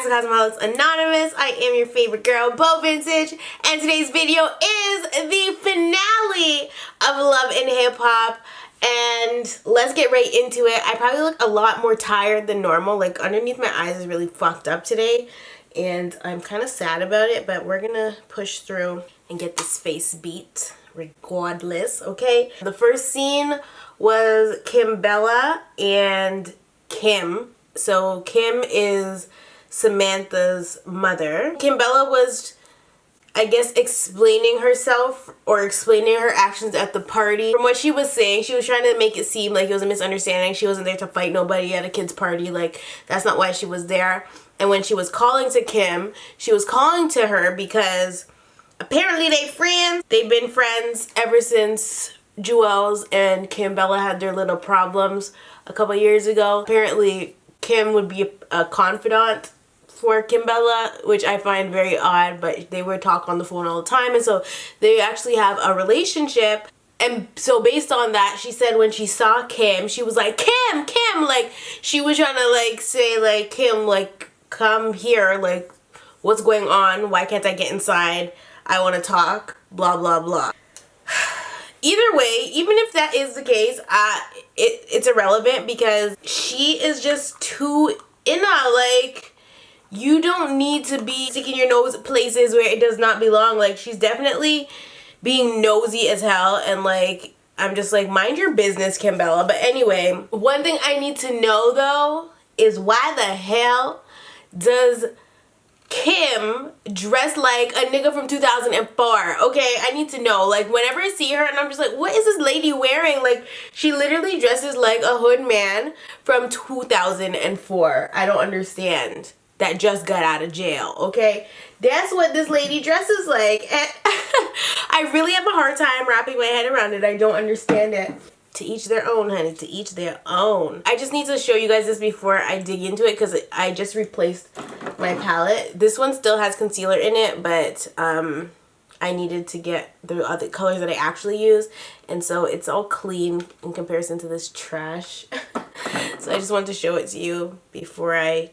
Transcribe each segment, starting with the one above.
to Cosmetics Anonymous. I am your favorite girl, Bo Vintage, and today's video is the finale of Love and Hip Hop. And let's get right into it. I probably look a lot more tired than normal. Like, underneath my eyes is really fucked up today, and I'm kind of sad about it, but we're gonna push through and get this face beat regardless, okay? The first scene was Kimbella and Kim. So Kim is Samantha's mother. Kimbella was, I guess, explaining herself or explaining her actions at the party. From what she was saying, she was trying to make it seem like it was a misunderstanding. She wasn't there to fight nobody at a kid's party. Like, that's not why she was there. And when she was calling to Kim, she was calling to her because apparently they friends. They've been friends ever since Jewels and Kimbella had their little problems a couple years ago. Apparently Kim would be a confidant for Kimbella, which I find very odd, but they would talk on the phone all the time, and so they actually have a relationship. And so based on that, she said when she saw Kim, she was like, Kim, like, she was trying to like say like, Kim, like, come here, like, what's going on? Why can't I get inside? I want to talk, blah, blah, blah. Either way, even if that is the case, it's irrelevant because she is just too like, you don't need to be sticking your nose places where it does not belong. Like, she's definitely being nosy as hell, and like, I'm just like, mind your business, Kimbella. But anyway, one thing I need to know though is why the hell does Kim dressed like a nigga from 2004, okay? I need to know. Like, whenever I see her and I'm just like, what is this lady wearing? Like, she literally dresses like a hood man from 2004. I don't understand. That just got out of jail, okay? That's what this lady dresses like. And I really have a hard time wrapping my head around it. I don't understand it. To each their own, honey. To each their own. I just need to show you guys this before I dig into it because I just replaced my palette. This one still has concealer in it, but I needed to get the other colors that I actually use, and so it's all clean in comparison to this trash. So I just wanted to show it to you before I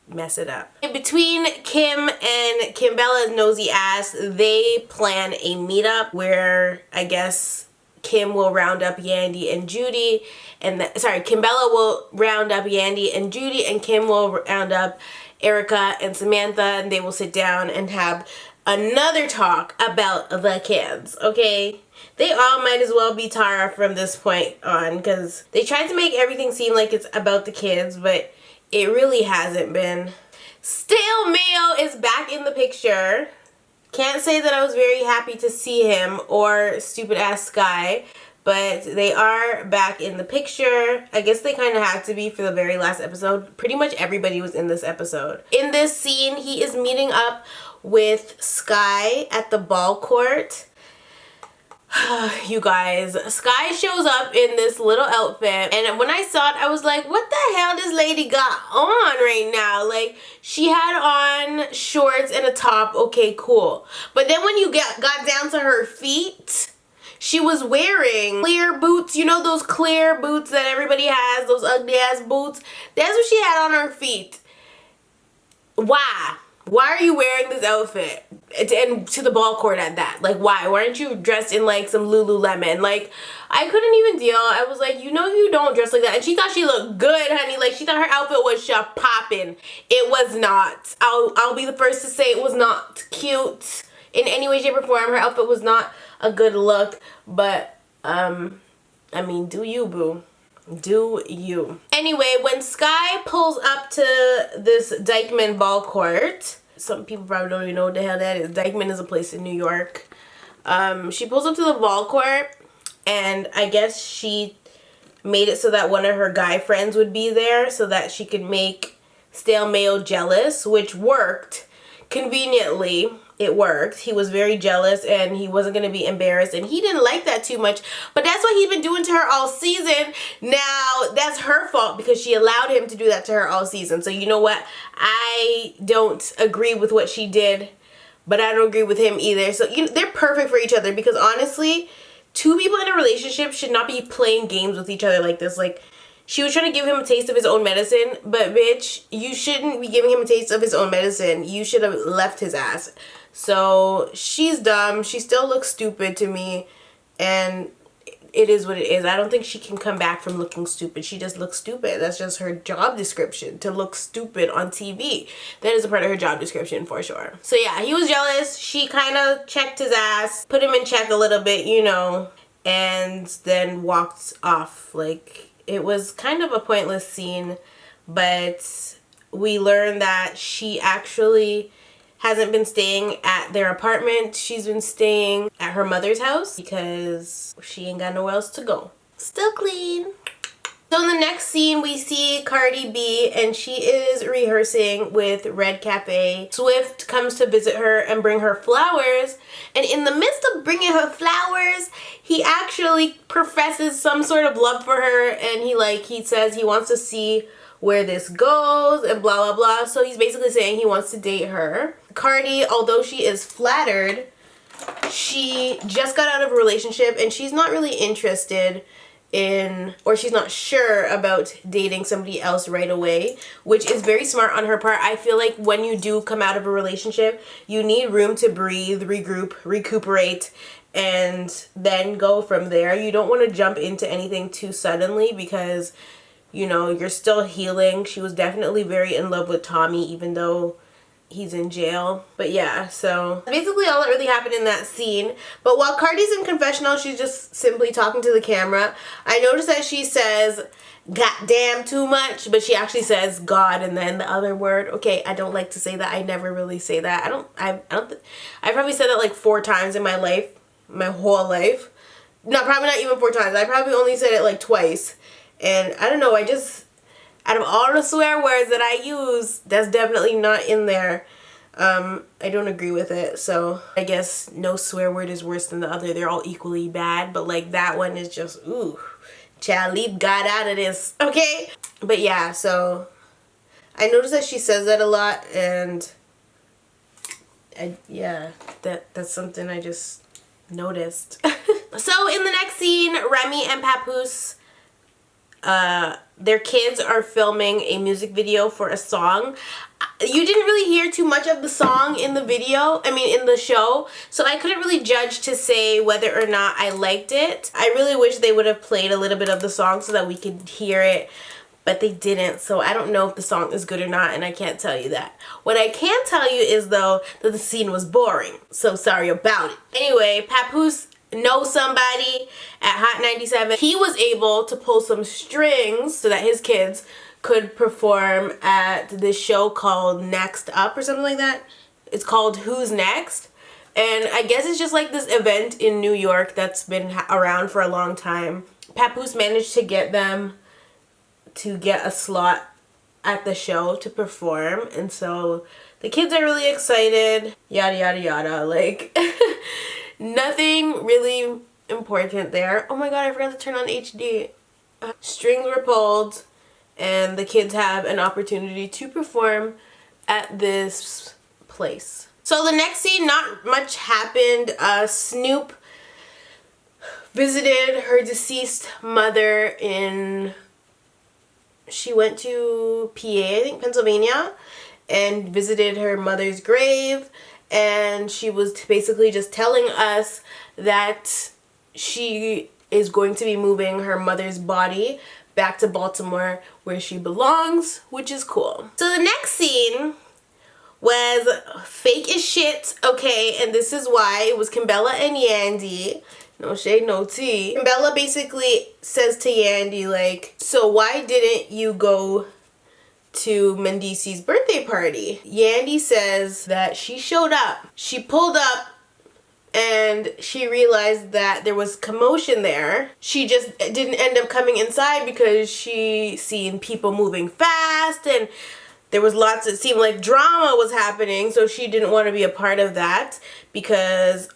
mess it up. Between Kim and Kimbella's nosy ass, they plan a meetup where I guess Kim will round up Yandy and Judy, and Kimbella will round up Yandy and Judy, and Kim will round up Erica and Samantha, and they will sit down and have another talk about the kids, okay? They all might as well be Tara from this point on, because they tried to make everything seem like it's about the kids, but it really hasn't been. Stale Mayo is back in the picture. Can't say that I was very happy to see him or stupid ass Skye, but they are back in the picture. I guess they kind of had to be for the very last episode. Pretty much everybody was in this episode. In this scene, he is meeting up with Skye at the ball court. You guys, Skye shows up in this little outfit, and when I saw it, I was like, what the hell this lady got on right now? Like, she had on shorts and a top, okay, cool. But then when you got down to her feet, she was wearing clear boots. You know those clear boots that everybody has, those ugly ass boots? That's what she had on her feet. Why? Why are you wearing this outfit? And to the ball court at that? Like, why? Why aren't you dressed in like some Lululemon? Like, I couldn't even deal. I was like, you know, you don't dress like that. And she thought she looked good, honey. Like, she thought her outfit was popping. It was not. I'll be the first to say it was not cute in any way, shape, or form. Her outfit was not a good look. But, I mean, do you, boo? Do you? Anyway, when Skye pulls up to this Dykeman ball court, some people probably don't even know what the hell that is. Dykeman is a place in New York. She pulls up to the ball court, and I guess she made it so that one of her guy friends would be there so that she could make Stale Mayo jealous, which worked. Conveniently, it worked. He was very jealous and he wasn't going to be embarrassed, and he didn't like that too much, but that's what he's been doing to her all season. Now, that's her fault because she allowed him to do that to her all season. So you know what? I don't agree with what she did, but I don't agree with him either. So they're perfect for each other because honestly, two people in a relationship should not be playing games with each other like this. Like, She was trying to give him a taste of his own medicine, but bitch, you shouldn't be giving him a taste of his own medicine. You should have left his ass. So she's dumb. She still looks stupid to me, and it is what it is. I don't think she can come back from looking stupid. She just looks stupid. That's just her job description, to look stupid on TV. That is a part of her job description for sure. So yeah, he was jealous. She kind of checked his ass, put him in check a little bit, you know, and then walked off. Like, it was kind of a pointless scene, but we learned that she actually hasn't been staying at their apartment. She's been staying at her mother's house because she ain't got nowhere else to go. Still clean. So in the next scene, we see Cardi B, and she is rehearsing with Red Cafe. Swift comes to visit her and bring her flowers, and in the midst of bringing her flowers, he actually professes some sort of love for her, and he says he wants to see where this goes and blah blah blah. So he's basically saying he wants to date her. Cardi, although she is flattered, she just got out of a relationship and she's not really interested in, or she's not sure about dating somebody else right away, which is very smart on her part. I feel like when you do come out of a relationship, you need room to breathe, regroup, recuperate, and then go from there. You don't want to jump into anything too suddenly because, you know, you're still healing. She was definitely very in love with Tommy, even though he's in jail. But yeah, so basically all that really happened in that scene. But while Cardi's in confessional, she's just simply talking to the camera. I noticed that she says goddamn too much, but she actually says God and then the other word. Okay, I don't like to say that. I never really say that. I probably said that like 4 times in my life, my whole life. No, probably not even 4 times. I probably only said it like twice. And I don't know, I just, out of all the swear words that I use, that's definitely not in there. I don't agree with it. So I guess no swear word is worse than the other. They're all equally bad. But like that one is just, ooh, child, leave God out of this. Okay? But yeah, so I noticed that she says that a lot. And yeah, that's something I just noticed. So in the next scene, Remy and Papoose, their kids are filming a music video for a song. You didn't really hear too much of the song in the video, in the show, so I couldn't really judge to say whether or not I liked it. I really wish they would have played a little bit of the song so that we could hear it, but they didn't, so I don't know if the song is good or not, and I can't tell you that. What I can tell you is, though, that the scene was boring, so sorry about it. Anyway, Papoose knows somebody at Hot 97. He was able to pull some strings so that his kids could perform at this show called Next Up or something like that. It's called Who's Next? And I guess it's just like this event in New York that's been around for a long time. Papoose managed to get them to get a slot at the show to perform, and so the kids are really excited, yada yada yada, like nothing really important there. Oh my god, I forgot to turn on HD. Strings were pulled and the kids have an opportunity to perform at this place. So the next scene, not much happened. Snoop visited her deceased mother she went to PA, I think Pennsylvania, and visited her mother's grave. And she was basically just telling us that she is going to be moving her mother's body back to Baltimore where she belongs, which is cool. So the next scene was fake as shit, okay, and this is why. It was Kimbella and Yandy. No shade, no tea. Kimbella basically says to Yandy, like, so why didn't you go to Mendici's birthday party? Yandy says that she showed up. She pulled up and she realized that there was commotion there. She just didn't end up coming inside because she seen people moving fast and there was lots, it seemed like drama was happening, so she didn't want to be a part of that because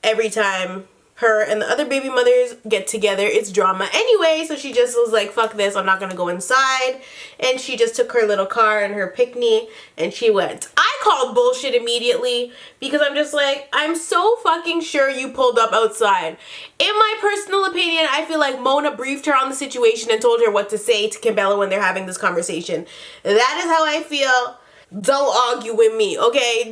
every time her and the other baby mothers get together. It's drama anyway, so she just was like, fuck this, I'm not gonna go inside. And she just took her little car and her picnic and she went. I called bullshit immediately because I'm just like, I'm so fucking sure you pulled up outside. In my personal opinion, I feel like Mona briefed her on the situation and told her what to say to Kimbella when they're having this conversation. That is how I feel. Don't argue with me, okay?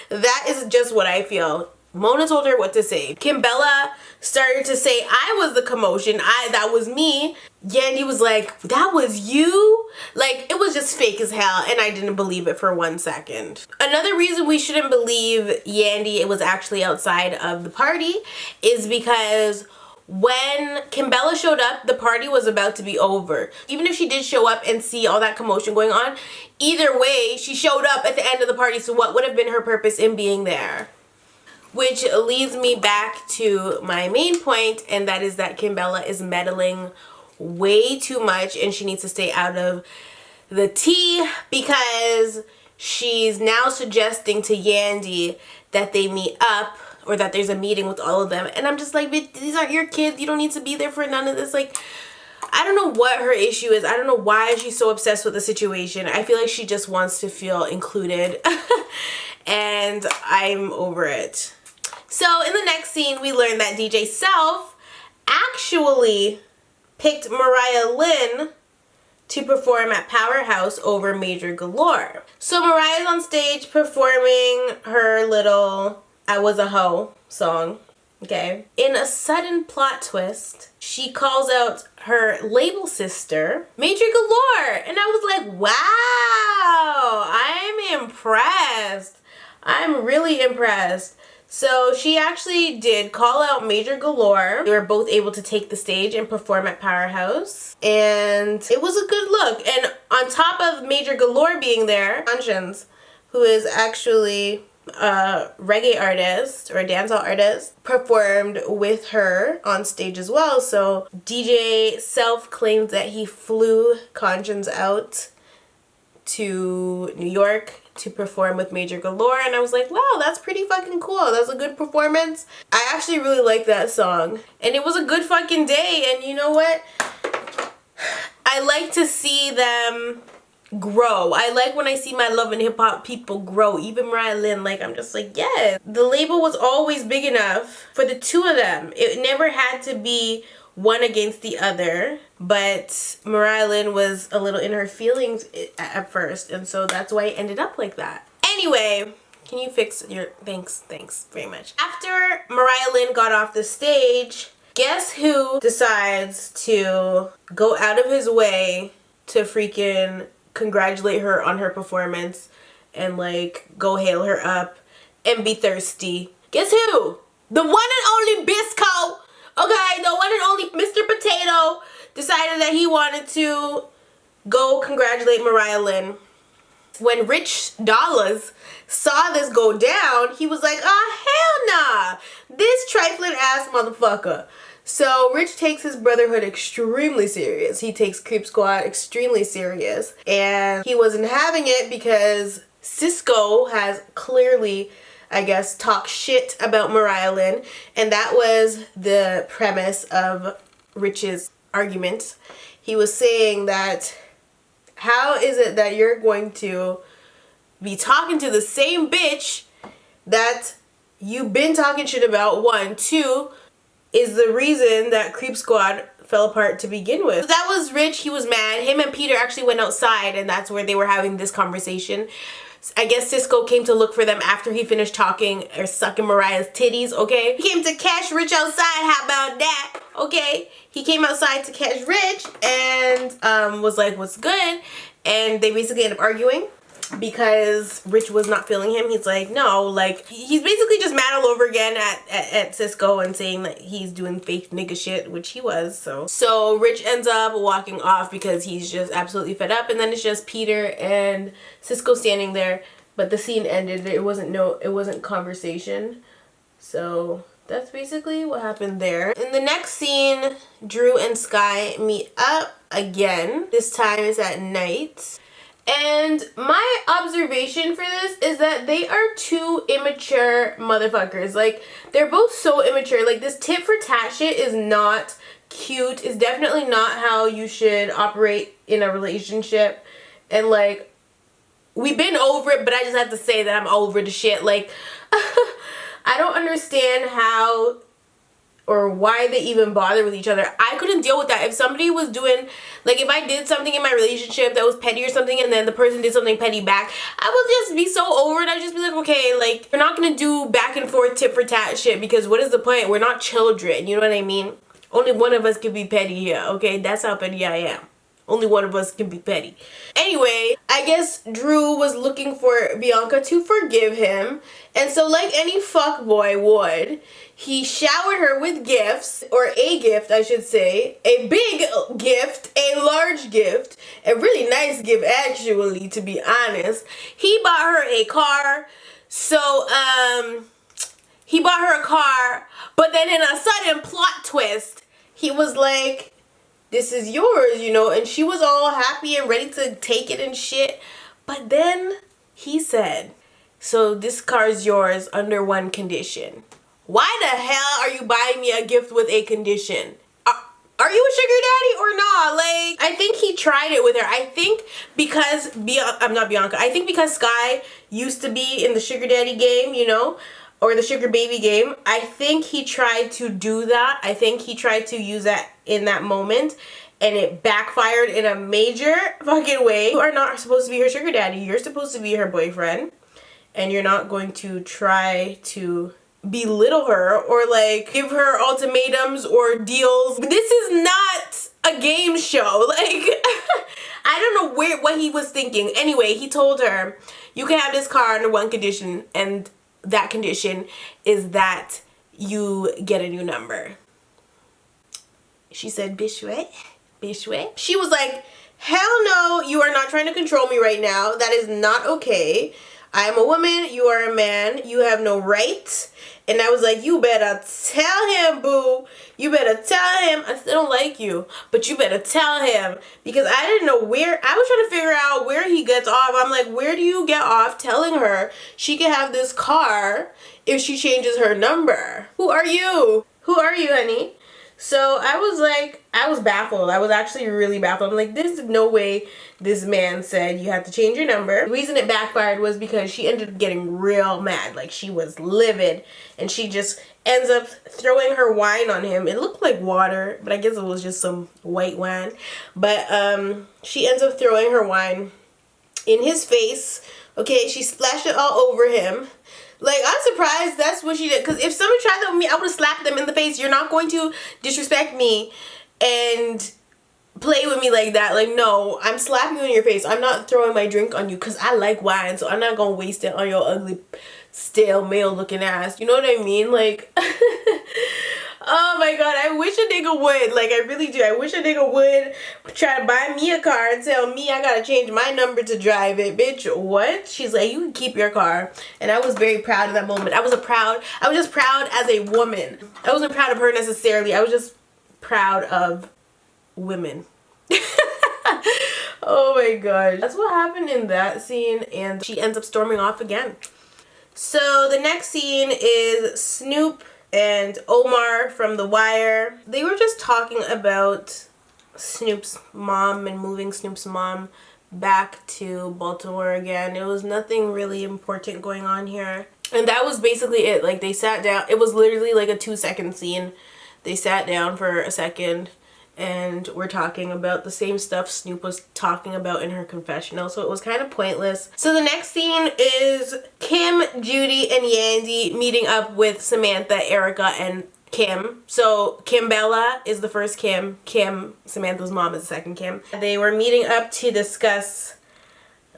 That is just what I feel. Mona told her what to say. Kimbella started to say I was the commotion. That was me. Yandy was like, that was you? Like, it was just fake as hell, and I didn't believe it for 1 second. Another reason we shouldn't believe Yandy, it was actually outside of the party, is because when Kimbella showed up, the party was about to be over. Even if she did show up and see all that commotion going on, either way, she showed up at the end of the party, so what would have been her purpose in being there? Which leads me back to my main point, and that is that Kimbella is meddling way too much and she needs to stay out of the tea because she's now suggesting to Yandy that they meet up or that there's a meeting with all of them. And I'm just like, bitch, these aren't your kids. You don't need to be there for none of this. Like, I don't know what her issue is. I don't know why she's so obsessed with the situation. I feel like she just wants to feel included and I'm over it. So in the next scene, we learn that DJ Self actually picked Mariah Lynn to perform at Powerhouse over Major Galore. So Mariah's on stage performing her little I Was a Hoe song, okay? In a sudden plot twist, she calls out her label sister, Major Galore. And I was like, wow, I'm impressed. I'm really impressed. So she actually did call out Major Galore. They were both able to take the stage and perform at Powerhouse. And it was a good look. And on top of Major Galore being there, Conscience, who is actually a reggae artist or a dancehall artist, performed with her on stage as well. So DJ Self claims that he flew Conscience out to New York to perform with Major Galore, and I was like, wow, that's pretty fucking cool. That was a good performance. I actually really like that song, and it was a good fucking day. And you know what? I like to see them grow. I like when I see my love and hip hop people grow. Even Mariah Lynn, like, I'm just like, yes. The label was always big enough for the two of them. It never had to be one against the other, but Mariah Lynn was a little in her feelings at first, and so that's why it ended up like that. Anyway, can you fix your thanks very much. After Mariah Lynn got off the stage, guess who decides to go out of his way to freaking congratulate her on her performance and like go hail her up and be thirsty? Guess who? The one and only Bisco. Okay, the one and only Mr. Potato decided that he wanted to go congratulate Mariah Lynn. When Rich Dollars saw this go down, he was like, oh, hell nah. This trifling ass motherfucker. So Rich takes his brotherhood extremely serious. He takes Creep Squad extremely serious. And he wasn't having it because Cisco has clearly, I guess, talk shit about Mariah Lynn, and that was the premise of Rich's argument. He was saying that, how is it that you're going to be talking to the same bitch that you've been talking shit about? 1, 2, is the reason that Creep Squad fell apart to begin with. So that was Rich. He was mad. Him and Peter actually went outside, and that's where they were having this conversation. I guess Cisco came to look for them after he finished talking or sucking Mariah's titties, okay? He came to catch Rich outside, how about that, okay? He came outside to catch Rich and was like, what's good? And they basically ended up arguing because Rich was not feeling him. He's like, no, like, he's basically just mad all over again at Cisco and saying that he's doing fake nigga shit, which he was, so Rich ends up walking off because he's just absolutely fed up, and then it's just Peter and Cisco standing there, but the scene ended. It wasn't conversation, so that's basically what happened there. In the next scene, Drew and Skye meet up again. This time it's at night. And my observation for this is that they are two immature motherfuckers. Like, they're both so immature. Like, this tit for tat shit is not cute. It's definitely not how you should operate in a relationship. And, like, we've been over it, but I just have to say that I'm over the shit. Like, I don't understand how or why they even bother with each other. I couldn't deal with that. If somebody was doing, like, if I did something in my relationship that was petty or something and then the person did something petty back, I would just be so over it. I'd just be like, okay, like, we're not gonna do back and forth tit for tat shit, because what is the point? We're not children, you know what I mean? Only one of us can be petty here, okay? That's how petty I am. Only one of us can be petty. Anyway, I guess Drew was looking for Bianca to forgive him. And so, like any fuckboy would, he showered her with gifts, or a gift, I should say. A big gift, a large gift, a really nice gift, actually, to be honest. He bought her a car. So, he bought her a car, but then in a sudden plot twist, he was like, this is yours, you know, and she was all happy and ready to take it and shit. But then he said, so this car is yours under one condition. Why the hell are you buying me a gift with a condition? Are you a sugar daddy or not? Like, I think he tried it with her. I think because, I'm not Bianca, I think because Skye used to be in the sugar daddy game, you know, or the sugar baby game, I think he tried to do that. I think he tried to use that in that moment, and it backfired in a major fucking way. You are not supposed to be her sugar daddy. You're supposed to be her boyfriend, and you're not going to try to belittle her or like give her ultimatums or deals. This is not a game show. Like, I don't know what he was thinking. Anyway, he told her, you can have this car under one condition, and that condition is that you get a new number. She said, bitch what? Bitch what? She was like, hell no, you are not trying to control me right now. That is not okay. I am a woman, you are a man, you have no right. And I was like, you better tell him, boo. You better tell him. I still don't like you, but you better tell him. Because I didn't know where, I was trying to figure out where he gets off. I'm like, where do you get off telling her she can have this car if she changes her number? Who are you? Who are you, honey? So I was like, I was baffled. I was actually really baffled. I'm like, there's no way this man said you have to change your number. The reason it backfired was because she ended up getting real mad. Like, she was livid, and she just ends up throwing her wine on him. It looked like water, but I guess it was just some white wine. But she ends up throwing her wine in his face. Okay, she splashed it all over him. Like, I'm surprised that's what she did. Because if someone tried that with me, I would have slapped them in the face. You're not going to disrespect me and play with me like that. Like, no, I'm slapping you in your face. I'm not throwing my drink on you because I like wine. So I'm not going to waste it on your ugly, stale, male looking ass. You know what I mean? Like, oh my god, I wish a nigga would. Like, I really do. I wish a nigga would try to buy me a car and tell me I gotta change my number to drive it. Bitch, what? She's like, you can keep your car. And I was very proud of that moment. I was just proud as a woman. I wasn't proud of her necessarily. I was just proud of women. Oh my gosh. That's what happened in that scene, and she ends up storming off again. So the next scene is Snoop and Omar from The Wire. They were just talking about Snoop's mom and moving Snoop's mom back to Baltimore again. It was nothing really important going on here. And that was basically it. Like, they sat down. It was literally like a 2-second scene. They sat down for a second and we're talking about the same stuff Snoop was talking about in her confessional, so it was kind of pointless. So the next scene is Kim, Judy, and Yandy meeting up with Samantha, Erica, and Kim. So Kimbella is the first Kim. Kim, Samantha's mom, is the second Kim. They were meeting up to discuss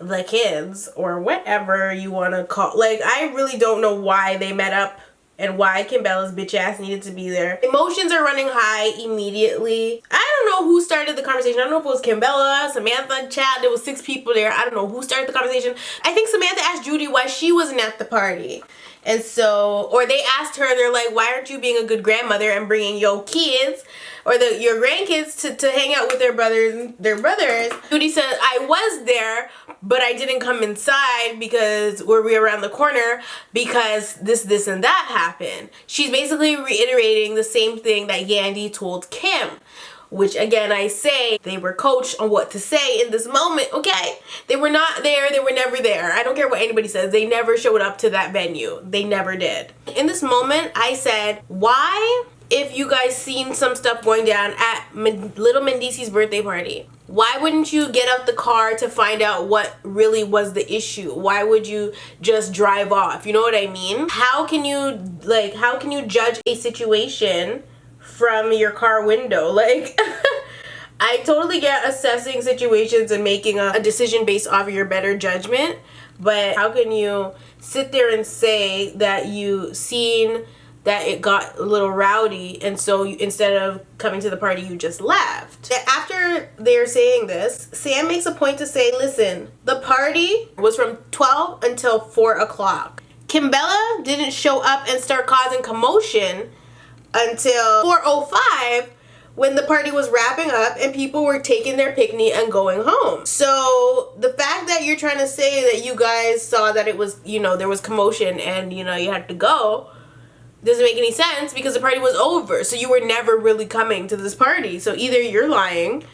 the kids, or whatever you want to call. Like, I really don't know why they met up and why Kimbella's bitch ass needed to be there. Emotions are running high immediately. I don't know who started the conversation. I don't know if it was Kimbella, Samantha, Chad. There was 6 people there. I don't know who started the conversation. I think Samantha asked Judy why she wasn't at the party. And so, or they asked her, they're like, why aren't you being a good grandmother and bringing your kids or your grandkids to hang out with their brothers? Judy said, I was there, but I didn't come inside because we were around the corner because this and that happened. She's basically reiterating the same thing that Yandy told Kim. Which again, I say, they were coached on what to say in this moment, okay? They were not there, they were never there. I don't care what anybody says, they never showed up to that venue. They never did. In this moment, I said, why, if you guys seen some stuff going down at little Mendici's birthday party, why wouldn't you get out the car to find out what really was the issue? Why would you just drive off? You know what I mean? How can you judge a situation from your car window? Like, I totally get assessing situations and making a decision based off of your better judgment, but how can you sit there and say that you seen that it got a little rowdy and so instead of coming to the party you just left? After they're saying this, Sam makes a point to say, listen, the party was from 12 until 4 o'clock. Kimbella didn't show up and start causing commotion until 4:05 when the party was wrapping up and people were taking their picnic and going home. So the fact that you're trying to say that you guys saw that it was, you know, there was commotion and, you know, you had to go doesn't make any sense because the party was over. So you were never really coming to this party. So either you're lying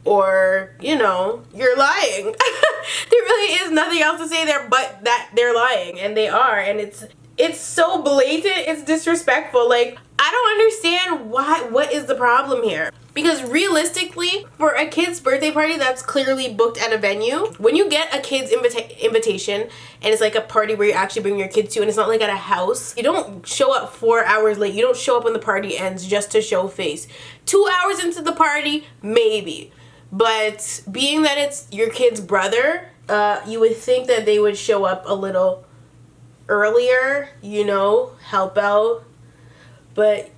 or, you know, you're lying. There really is nothing else to say there but that they're lying, and they are, and it's so blatant, it's disrespectful. Like, I don't understand what is the problem here? Because realistically, for a kid's birthday party that's clearly booked at a venue, when you get a kid's invitation and it's like a party where you actually bring your kids to and it's not like at a house, you don't show up 4 hours late. You don't show up when the party ends just to show face. 2 hours into the party, maybe. But being that it's your kid's brother, you would think that they would show up a little earlier, you know, help out. But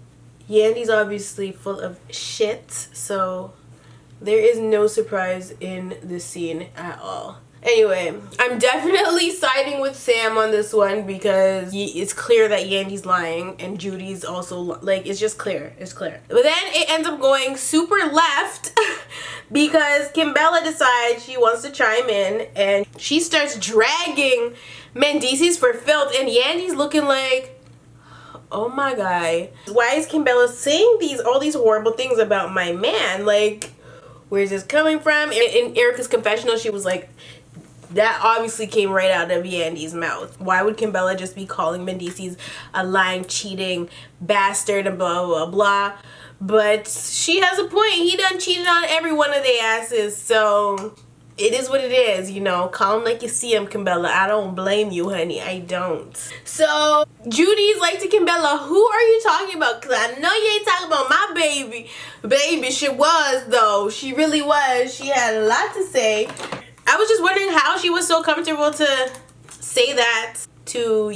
Yandy's obviously full of shit, so there is no surprise in this scene at all. Anyway, I'm definitely siding with Sam on this one because it's clear that Yandy's lying and Judy's also, like, it's just clear. It's clear. But then it ends up going super left because Kimbella decides she wants to chime in and she starts dragging Mendici's for filth, and Yandy's looking like, oh my god, why is Kimbella saying all these horrible things about my man? Like, where's this coming from? In Erica's confessional, she was like, that obviously came right out of Yandy's mouth. Why would Kimbella just be calling Mendici's a lying, cheating bastard and blah, blah, blah? But she has a point. He done cheated on every one of their asses, so it is what it is, you know. Call him like you see him, Kimbella. I don't blame you, honey. I don't. So Judy's like to Kimbella, who are you talking about? Because I know you ain't talking about my baby. Baby, she was, though. She really was. She had a lot to say. I was just wondering how she was so comfortable to say that to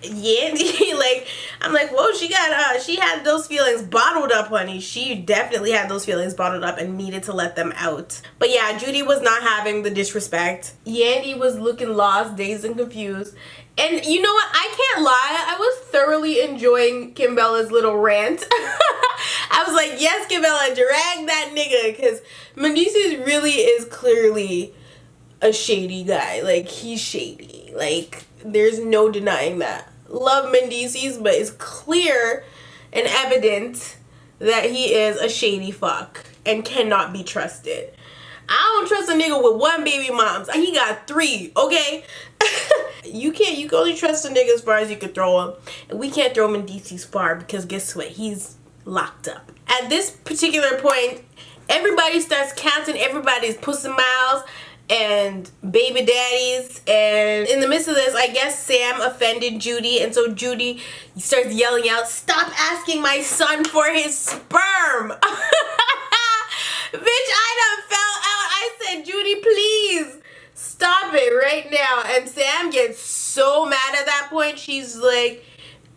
Yandy. Like, I'm like, whoa, she had those feelings bottled up, honey. She definitely had those feelings bottled up and needed to let them out. But yeah, Judy was not having the disrespect. Yandy was looking lost, dazed, and confused. And you know what? I can't lie. I was thoroughly enjoying Kimbella's little rant. I was like, yes, Kimbella, drag that nigga. Because Mendici's really is clearly a shady guy. Like, he's shady. Like, there's no denying that. Love Mendici's, but it's clear and evident that he is a shady fuck and cannot be trusted. I don't trust a nigga with 1 baby moms. He got 3, okay? You can only trust a nigga as far as you can throw him. And we can't throw Mendici's far because guess what? He's locked up. At this particular point, everybody starts counting everybody's pussy miles and baby daddies, and in the midst of this, I guess Sam offended Judy, and so Judy starts yelling out, "Stop asking my son for his sperm!" Bitch, I done fell out. I said, Judy, please stop it right now. And Sam gets so mad at that point. She's like,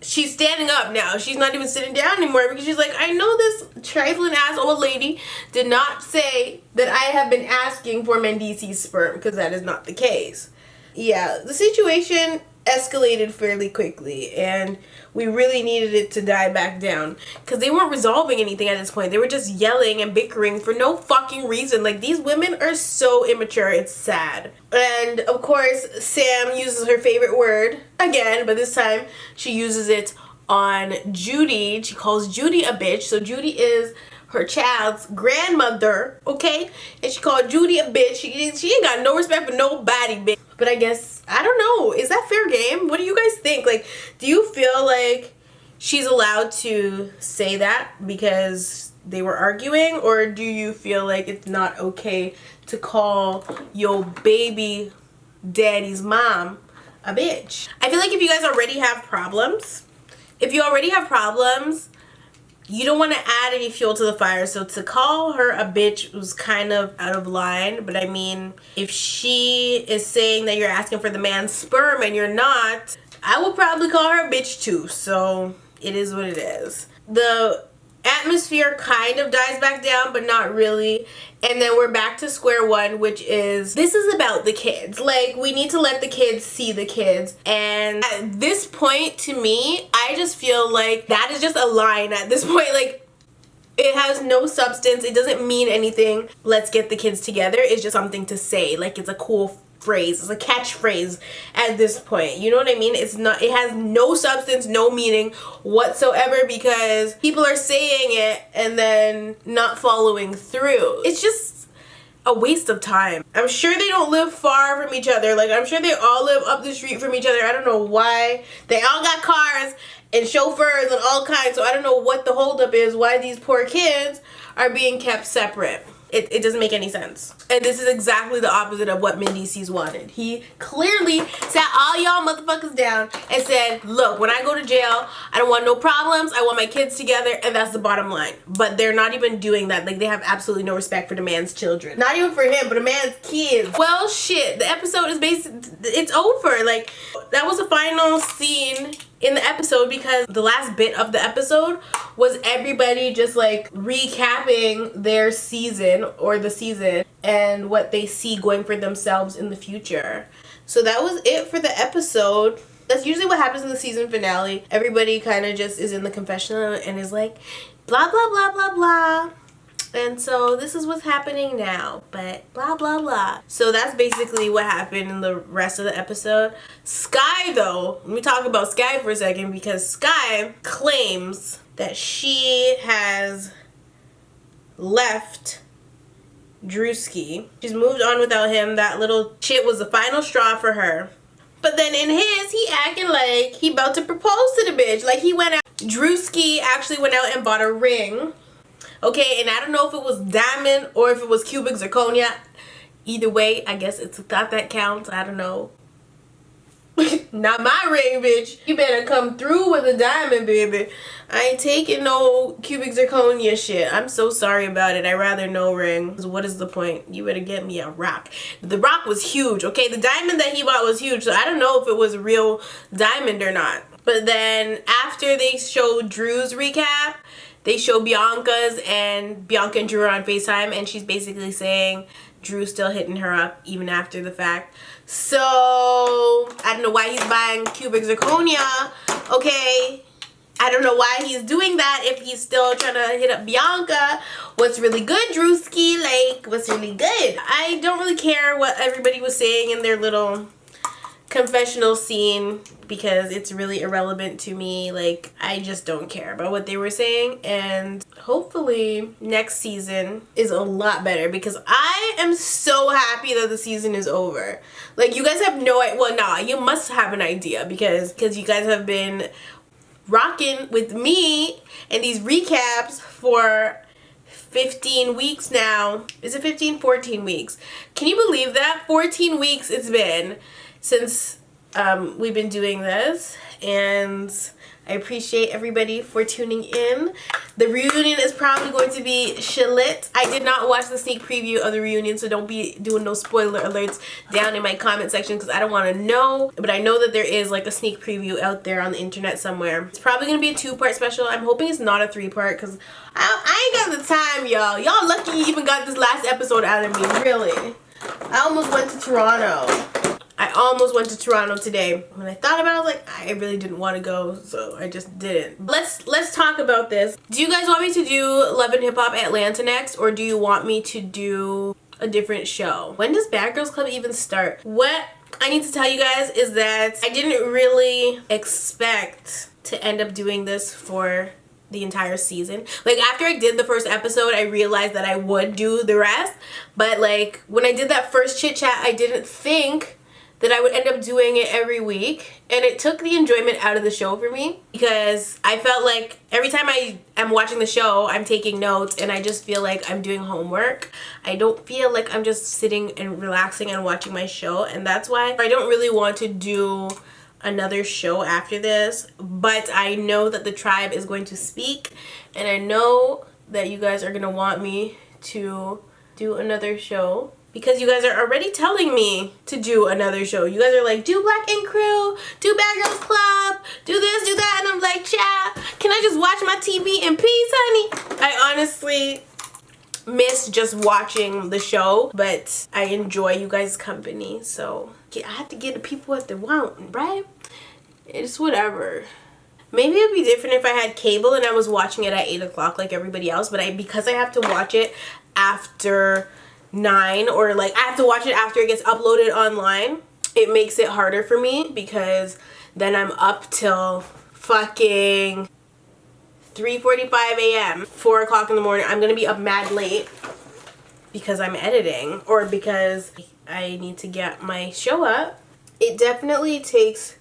she's standing up now. She's not even sitting down anymore because she's like, I know this trifling ass old lady did not say that I have been asking for Mendeecees's sperm, because that is not the case. Yeah, the situation escalated fairly quickly, and we really needed it to die back down because they weren't resolving anything at this point. They were just yelling and bickering for no fucking reason. Like, these women are so immature, it's sad. And of course, Sam uses her favorite word again, but this time she uses it on Judy. She calls Judy a bitch. So Judy is her child's grandmother, okay? And she called Judy a bitch. She ain't got no respect for nobody, bitch. But I guess, I don't know, is that fair game? What do you guys think? Like, do you feel like she's allowed to say that because they were arguing? Or do you feel like it's not okay to call your baby daddy's mom a bitch? I feel like if you guys already have problems, you don't want to add any fuel to the fire. So to call her a bitch was kind of out of line. But I mean, if she is saying that you're asking for the man's sperm and you're not, I will probably call her a bitch too. So it is what it is. The atmosphere kind of dies back down, but not really. And then we're back to square one, which is, this is about the kids. Like, we need to let the kids see the kids. And at this point, to me, I just feel like that is just a line at this point. Like, it has no substance. It doesn't mean anything. Let's get the kids together. It's just something to say. Like, it's a cool phrase. It's a catchphrase at this point. You know what I mean? It's not, it has no substance, no meaning whatsoever, because people are saying it and then not following through. It's just a waste of time. I'm sure they don't live far from each other. Like, I'm sure they all live up the street from each other. I don't know why. They all got cars and chauffeurs and all kinds, so I don't know what the holdup is, why these poor kids are being kept separate. It doesn't make any sense. And this is exactly the opposite of what Mendeecees wanted. He clearly sat all y'all motherfuckers down and said, look, when I go to jail, I don't want no problems. I want my kids together, and that's the bottom line. But they're not even doing that. Like, they have absolutely no respect for the man's children. Not even for him, but the man's kids. Well, shit, the episode is it's over. Like, that was the final scene in the episode, because the last bit of the episode was everybody just like recapping their season, or the season, and what they see going for themselves in the future. So that was it for the episode. That's usually what happens in the season finale. Everybody kind of just is in the confessional and is like blah blah blah blah blah. And so this is what's happening now, but blah blah blah. So that's basically what happened in the rest of the episode. Skye, though, let me talk about Skye for a second, because Skye claims that she has left Drewski. She's moved on without him. That little shit was the final straw for her. But then in his, he acting like he about to propose to the bitch. Like, he went out. Drewski actually went out and bought a ring. Okay, and I don't know if it was diamond or if it was cubic zirconia. Either way, I guess it's a thought that counts. I don't know. Not my ring, bitch. You better come through with a diamond, baby. I ain't taking no cubic zirconia shit. I'm so sorry about it. I'd rather no ring. What is the point? You better get me a rock. The rock was huge, okay? The diamond that he bought was huge, so I don't know if it was a real diamond or not. But then after they showed Drew's recap, they show Bianca's, and Bianca and Drew are on FaceTime, and she's basically saying Drew's still hitting her up even after the fact. So I don't know why he's buying cubic zirconia, okay? I don't know why he's doing that if he's still trying to hit up Bianca. What's really good, Drewski? Like, what's really good? I don't really care what everybody was saying in their little confessional scene, because it's really irrelevant to me. Like, I just don't care about what they were saying, and hopefully next season is a lot better, because I am so happy that the season is over. Like, you guys have no idea. Well, nah, you must have an idea, because you guys have been rocking with me and these recaps for 15 weeks now. Is it 15? 14 weeks. Can you believe that? 14 weeks it's been since we've been doing this, and I appreciate everybody for tuning in. The reunion is probably going to be shit. I did not watch the sneak preview of the reunion, so don't be doing no spoiler alerts down in my comment section because I don't want to know. But I know that there is like a sneak preview out there on the internet somewhere. It's probably going to be a 2-part special. I'm hoping it's not a 3-part because I ain't got the time, y'all. Y'all lucky you even got this last episode out of me, really. I almost went to Toronto. I almost went to Toronto today. When I thought about it, I was like, I really didn't want to go, so I just didn't. Let's talk about this. Do you guys want me to do Love and Hip Hop Atlanta next, or do you want me to do a different show? When does Bad Girls Club even start? What I need to tell you guys is that I didn't really expect to end up doing this for the entire season. Like, after I did the first episode, I realized that I would do the rest, but like when I did that first chit chat, I didn't think that I would end up doing it every week, and it took the enjoyment out of the show for me because I felt like every time I am watching the show, I'm taking notes and I just feel like I'm doing homework. I don't feel like I'm just sitting and relaxing and watching my show, and that's why I don't really want to do another show after this. But I know that the tribe is going to speak, and I know that you guys are gonna want me to do another show because you guys are already telling me to do another show. You guys are like, do Black Ink Crew, do Bad Girls Club, do this, do that, and I'm like, child, can I just watch my TV in peace, honey? I honestly miss just watching the show, but I enjoy you guys' company, so I have to give the people what they want, right? It's whatever. Maybe it'd be different if I had cable and I was watching it at 8 o'clock like everybody else, but because I have to watch it after 9, or like I have to watch it after it gets uploaded online, it makes it harder for me because then I'm up till fucking 3:45 a.m. 4 o'clock in the morning. I'm gonna be up mad late because I'm editing or because I need to get my show up. It definitely takes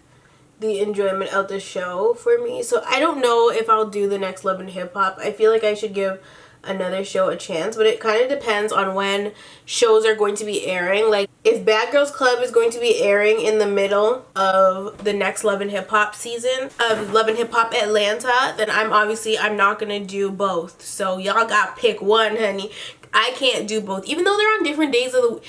the enjoyment of the show for me, so I don't know if I'll do the next Love and Hip Hop. I feel like I should give another show a chance, but it kind of depends on when shows are going to be airing. Like, if Bad Girls Club is going to be airing in the middle of the next Love and Hip Hop season of Love and Hip Hop Atlanta, then I'm not gonna do both. So y'all got pick one, honey. I can't do both, even though they're on different days of the week.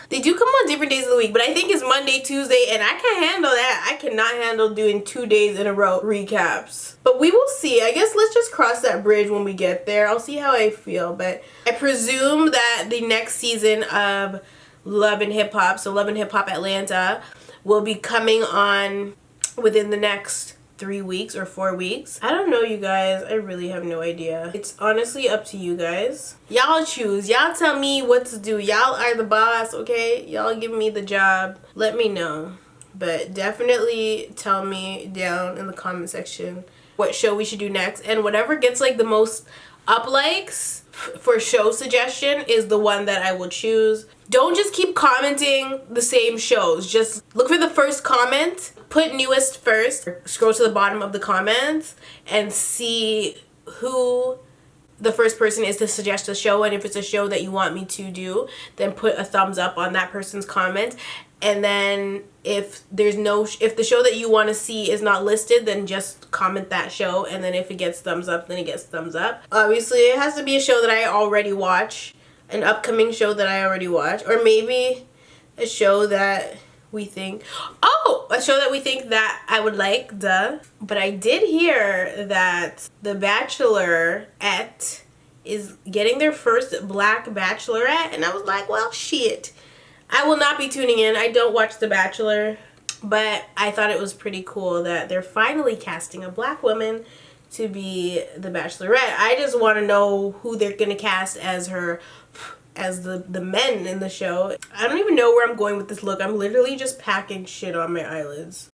They do come on different days of the week, but I think it's Monday, Tuesday, and I can't handle that. I cannot handle doing 2 days in a row recaps. But we will see. I guess let's just cross that bridge when we get there. I'll see how I feel, but I presume that the next season of Love and Hip Hop, so Love and Hip Hop Atlanta, will be coming on within the next 3 weeks or 4 weeks. I don't know, you guys. I really have no idea. It's honestly up to you guys. Y'all choose. Y'all tell me what to do. Y'all are the boss, okay? Y'all give me the job. Let me know. But definitely tell me down in the comment section what show we should do next. And whatever gets like the most up likes for show suggestion is the one that I will choose. Don't just keep commenting the same shows. Just look for the first comment, put newest first, scroll to the bottom of the comments and see who the first person is to suggest a show, and if it's a show that you want me to do, then put a thumbs up on that person's comment. And then if the show that you want to see is not listed, then just comment that show, and then if it gets thumbs up, then it gets thumbs up. Obviously it has to be a show that I already watch, an upcoming show that I already watch, or maybe a show that we think, a show that we think that I would like, duh. But I did hear that The Bachelorette is getting their first black bachelorette, and I was like, well, shit. I will not be tuning in. I don't watch The Bachelor, but I thought it was pretty cool that they're finally casting a black woman to be the Bachelorette. I just want to know who they're going to cast as the men in the show. I don't even know where I'm going with this look. I'm literally just packing shit on my eyelids.